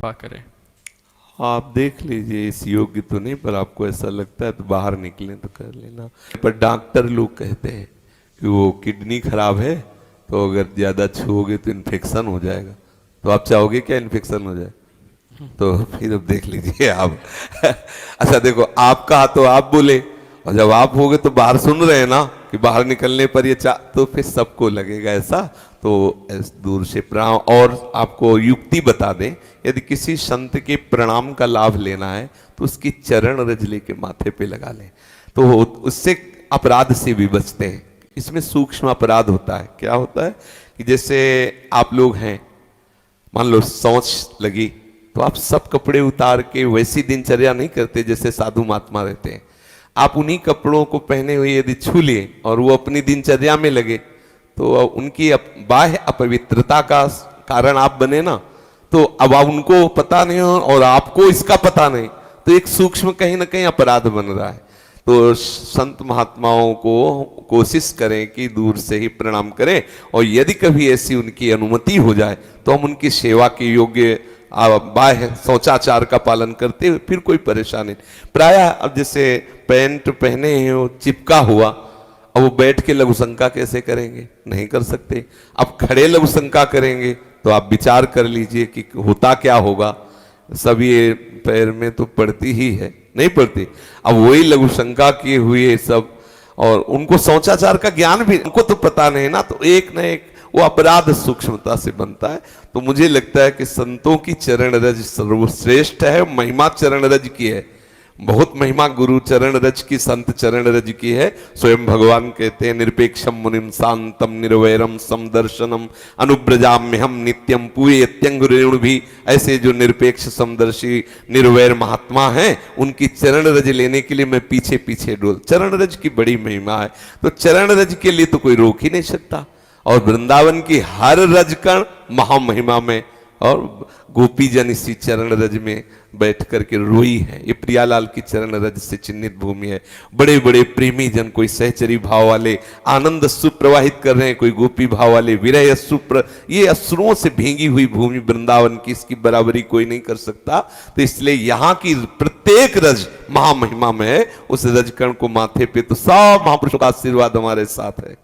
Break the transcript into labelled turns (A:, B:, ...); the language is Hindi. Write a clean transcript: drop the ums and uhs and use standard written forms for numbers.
A: कृपा करें।
B: आप देख लीजिए, इस योग्य तो नहीं, पर आपको ऐसा लगता है तो बाहर निकलें तो कर लेना। पर डॉक्टर लोग कहते हैं कि वो किडनी खराब है, तो अगर ज़्यादा छूओगे तो इन्फेक्शन हो जाएगा। तो आप चाहोगे क्या इन्फेक्शन हो जाए? तो फिर अब देख लीजिए आप। अच्छा देखो, आप कहा तो आप बोले, और जब आप होगे तो बाहर सुन रहे हैं ना कि बाहर निकलने पर ये तो फिर सबको लगेगा ऐसा। तो दूर से प्रणाम। और आपको युक्ति बता दें, यदि किसी संत के प्रणाम का लाभ लेना है तो उसकी चरण रज लेके माथे पे लगा लें, तो उससे अपराध से भी बचते हैं। इसमें सूक्ष्म अपराध होता है। क्या होता है कि जैसे आप लोग हैं, मान लो सोच लगी, तो आप सब कपड़े उतार के वैसी दिनचर्या नहीं करते जैसे साधु महात्मा रहते हैं। आप उन्हीं कपड़ों को पहने हुए यदि छू लिए और वो अपनी दिनचर्या में लगे, तो उनकी बाह्य अपवित्रता का कारण आप बने ना। तो अब आप उनको पता नहीं हो और आपको इसका पता नहीं, तो एक सूक्ष्म कहीं ना कहीं अपराध बन रहा है। तो संत महात्माओं को कोशिश करें कि दूर से ही प्रणाम करें, और यदि कभी ऐसी उनकी अनुमति हो जाए तो हम उनकी सेवा के योग्य बाह्य शौचाचार का पालन करते हुए फिर कोई परेशानी नहीं। प्रायः अब जैसे पैंट पहने हैं वो चिपका हुआ, अब वो बैठ के लघु शंका कैसे करेंगे? नहीं कर सकते। अब खड़े लघु शंका करेंगे तो आप विचार कर लीजिए कि होता क्या होगा। सब ये पैर में तो पड़ती ही है, नहीं पड़ती। अब वही लघु शंका किए हुए सब, और उनको शौचाचार का ज्ञान भी उनको तो पता नहीं ना, तो एक न एक वो अपराध सूक्ष्मता से बनता है। तो मुझे लगता है कि संतों की चरण रज सर्वश्रेष्ठ है, महिमा चरण रज की है। बहुत महिमा गुरु चरण रज की, संत चरण रज की है। स्वयं भगवान कहते हैं, निरपेक्षम मुनिम शांतम निर्वैरम समदर्शनम अनुब्रजाम्यहम नित्यम पूयत्यंग भी। ऐसे जो निरपेक्ष समदर्शी निर्वैर महात्मा हैं, उनकी चरण रज लेने के लिए मैं पीछे पीछे डोल। चरण रज की बड़ी महिमा है, तो चरण रज के लिए तो कोई रोक ही नहीं सकता। और वृंदावन की हर रजकण महामहिमा में, और गोपी जन इसी चरण रज में बैठ करके रोई है। ये प्रियालाल की चरण रज से चिन्हित भूमि है। बड़े बड़े प्रेमी जन, कोई सहचरी भाव वाले आनंद अश्रु प्रवाहित कर रहे हैं, कोई गोपी भाव वाले विरह अश्रु। ये अश्रुओं से भींगी हुई भूमि वृंदावन की, इसकी बराबरी कोई नहीं कर सकता। तो इसलिए यहाँ की प्रत्येक रज महामहिमा में है। उस रजकण को माथे पे तो सब महापुरुषों का आशीर्वाद हमारे साथ है।